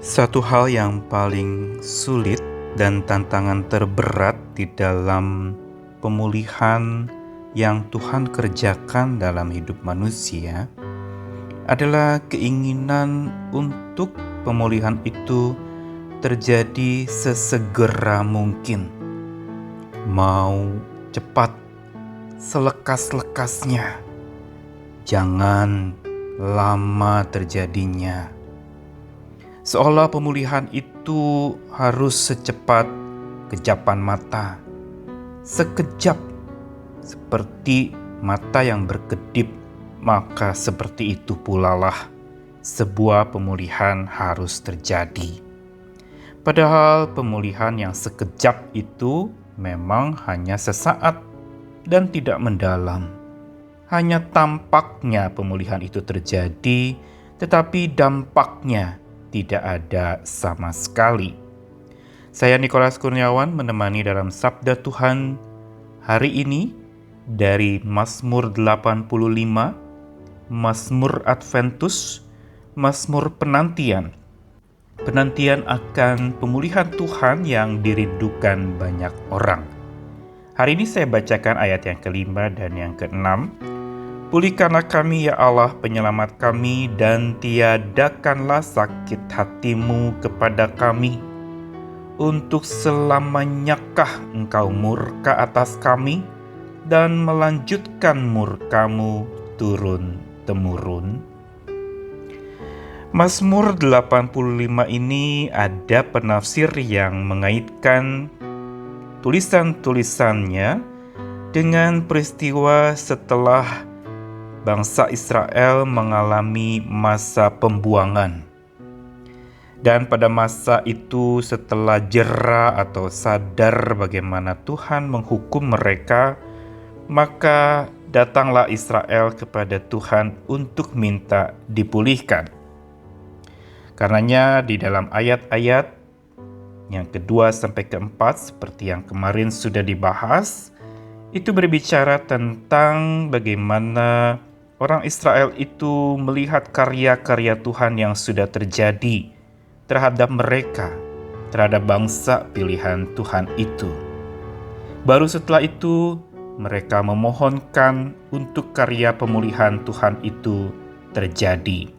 Satu hal yang paling sulit dan tantangan terberat di dalam pemulihan yang Tuhan kerjakan dalam hidup manusia adalah keinginan untuk pemulihan itu terjadi sesegera mungkin. Mau cepat, selekas-lekasnya. Jangan lama terjadinya. Seolah pemulihan itu harus secepat kejapan mata. Sekejap, seperti mata yang berkedip, maka seperti itu pula lah sebuah pemulihan harus terjadi. Padahal pemulihan yang sekejap itu memang hanya sesaat dan tidak mendalam. Hanya tampaknya pemulihan itu terjadi, tetapi dampaknya tidak ada sama sekali. Saya Nikolas Kurniawan menemani dalam Sabda Tuhan hari ini dari Mazmur 85, Mazmur Adventus, Mazmur penantian. Penantian akan pemulihan Tuhan yang dirindukan banyak orang. Hari ini saya bacakan ayat yang kelima dan yang keenam. Pulihkanlah kami ya Allah penyelamat kami, dan tiadakanlah sakit hatimu kepada kami. Untuk selamanyakah engkau murka atas kami, dan melanjutkan murkamu turun-temurun? Mazmur 85 ini ada penafsir yang mengaitkan tulisan-tulisannya dengan peristiwa setelah bangsa Israel mengalami masa pembuangan. Dan pada masa itu setelah jera atau sadar bagaimana Tuhan menghukum mereka, maka datanglah Israel kepada Tuhan untuk minta dipulihkan. Karenanya di dalam ayat-ayat yang kedua sampai keempat seperti yang kemarin sudah dibahas, itu berbicara tentang bagaimana orang Israel itu melihat karya-karya Tuhan yang sudah terjadi terhadap mereka, terhadap bangsa pilihan Tuhan itu. Baru setelah itu, mereka memohonkan untuk karya pemulihan Tuhan itu terjadi.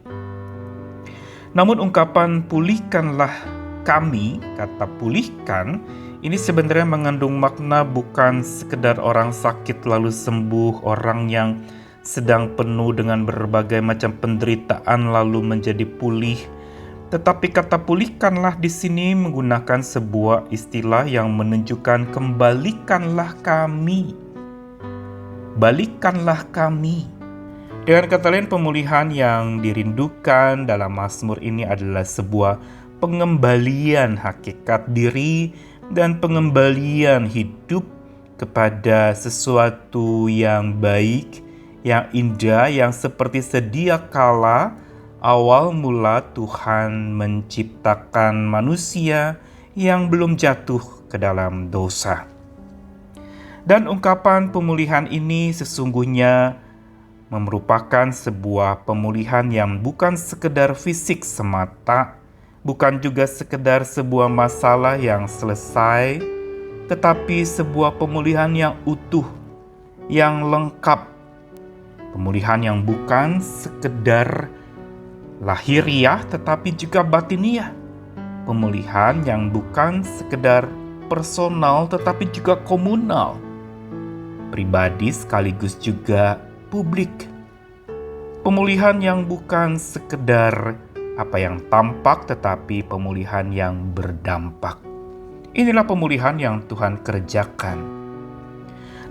Namun ungkapan pulihkanlah kami, kata pulihkan, ini sebenarnya mengandung makna bukan sekedar orang sakit lalu sembuh, orang yang sedang penuh dengan berbagai macam penderitaan lalu menjadi pulih. Tetapi kata pulihkanlah di sini menggunakan sebuah istilah yang menunjukkan kembalikanlah kami. Balikanlah kami. Dengan kata lain, pemulihan yang dirindukan dalam Mazmur ini adalah sebuah pengembalian hakikat diri dan pengembalian hidup kepada sesuatu yang baik, yang indah, yang seperti sedia kala awal mula Tuhan menciptakan manusia yang belum jatuh ke dalam dosa. Dan ungkapan pemulihan ini sesungguhnya merupakan sebuah pemulihan yang bukan sekedar fisik semata, bukan juga sekedar sebuah masalah yang selesai, tetapi sebuah pemulihan yang utuh, yang lengkap. Pemulihan yang bukan sekedar lahiriah tetapi juga batiniah. Pemulihan yang bukan sekedar personal tetapi juga komunal. Pribadi sekaligus juga publik. Pemulihan yang bukan sekedar apa yang tampak tetapi pemulihan yang berdampak. Inilah pemulihan yang Tuhan kerjakan.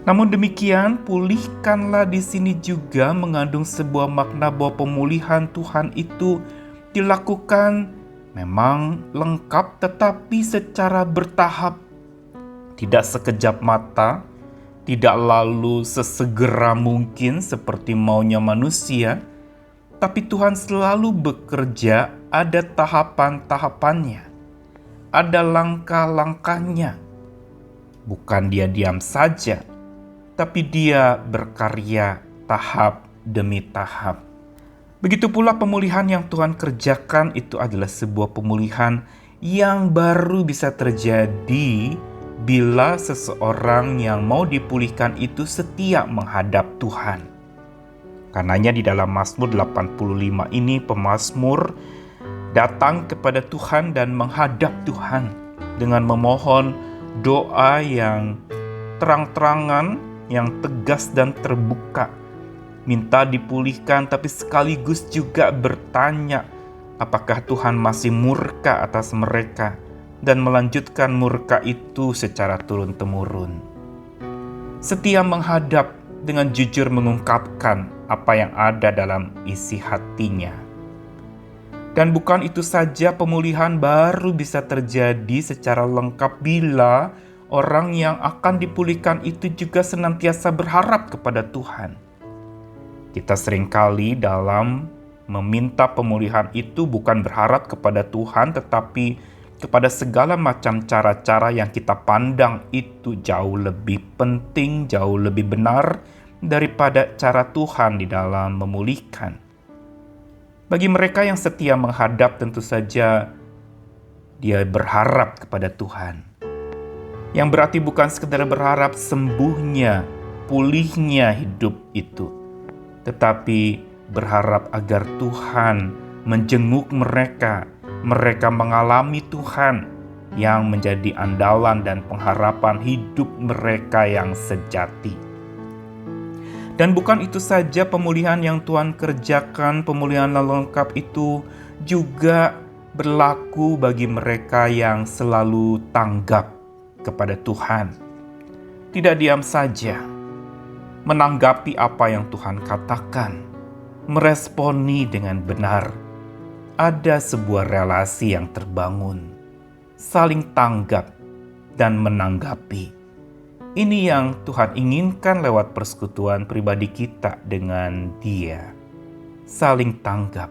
Namun demikian, pulihkanlah di sini juga mengandung sebuah makna bahwa pemulihan Tuhan itu dilakukan memang lengkap tetapi secara bertahap. Tidak sekejap mata, tidak lalu sesegera mungkin seperti maunya manusia, tapi Tuhan selalu bekerja, ada tahapan-tahapannya, ada langkah-langkahnya. Bukan dia diam saja, tapi dia berkarya tahap demi tahap. Begitu pula pemulihan yang Tuhan kerjakan itu adalah sebuah pemulihan yang baru bisa terjadi bila seseorang yang mau dipulihkan itu setia menghadap Tuhan. Karenanya di dalam Mazmur 85 ini pemazmur datang kepada Tuhan dan menghadap Tuhan dengan memohon doa yang terang-terangan, yang tegas dan terbuka. Minta dipulihkan tapi sekaligus juga bertanya apakah Tuhan masih murka atas mereka dan melanjutkan murka itu secara turun-temurun. Setia menghadap dengan jujur mengungkapkan apa yang ada dalam isi hatinya. Dan bukan itu saja, pemulihan baru bisa terjadi secara lengkap bila orang yang akan dipulihkan itu juga senantiasa berharap kepada Tuhan. Kita seringkali dalam meminta pemulihan itu bukan berharap kepada Tuhan, tetapi kepada segala macam cara-cara yang kita pandang itu jauh lebih penting, jauh lebih benar daripada cara Tuhan di dalam memulihkan. Bagi mereka yang setia menghadap, tentu saja dia berharap kepada Tuhan. Yang berarti bukan sekedar berharap sembuhnya, pulihnya hidup itu, tetapi berharap agar Tuhan menjenguk mereka mengalami Tuhan yang menjadi andalan dan pengharapan hidup mereka yang sejati. Dan bukan itu saja, pemulihan yang Tuhan kerjakan, pemulihan lengkap itu juga berlaku bagi mereka yang selalu tanggap kepada Tuhan. Tidak diam saja, menanggapi apa yang Tuhan katakan, meresponi dengan benar. Ada sebuah relasi yang terbangun, saling tanggap dan menanggapi. Ini yang Tuhan inginkan lewat persekutuan pribadi kita dengan Dia, saling tanggap.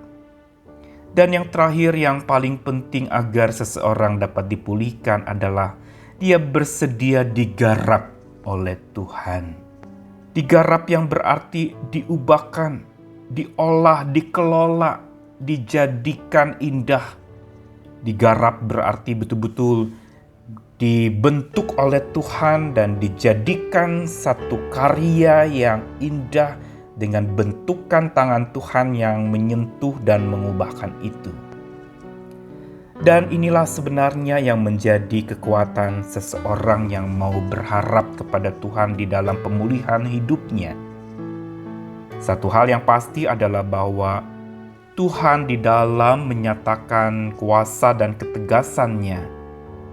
Dan yang terakhir, yang paling penting agar seseorang dapat dipulihkan adalah dia bersedia digarap oleh Tuhan. Digarap yang berarti diubahkan, diolah, dikelola, dijadikan indah. Digarap berarti betul-betul dibentuk oleh Tuhan dan dijadikan satu karya yang indah dengan bentukan tangan Tuhan yang menyentuh dan mengubahkan itu. Dan inilah sebenarnya yang menjadi kekuatan seseorang yang mau berharap kepada Tuhan di dalam pemulihan hidupnya. Satu hal yang pasti adalah bahwa Tuhan di dalam menyatakan kuasa dan ketegasannya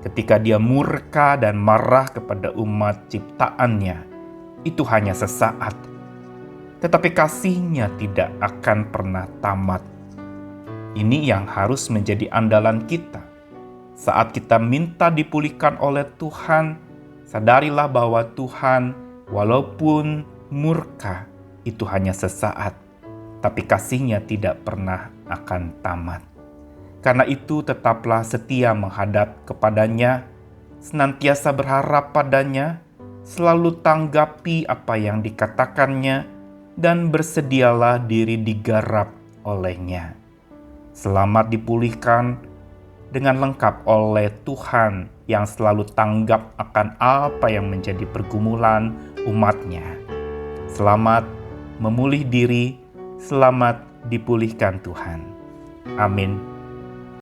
ketika Dia murka dan marah kepada umat ciptaannya, itu hanya sesaat. Tetapi kasih-Nya tidak akan pernah tamat. Ini yang harus menjadi andalan kita. Saat kita minta dipulihkan oleh Tuhan, sadarilah bahwa Tuhan walaupun murka, itu hanya sesaat, tapi kasih-Nya tidak pernah akan tamat. Karena itu tetaplah setia menghadap kepadanya, senantiasa berharap padanya, selalu tanggapi apa yang dikatakannya, dan bersedialah diri digarap olehnya. Selamat dipulihkan dengan lengkap oleh Tuhan yang selalu tanggap akan apa yang menjadi pergumulan umat-Nya. Selamat memulih diri, selamat dipulihkan Tuhan. Amin.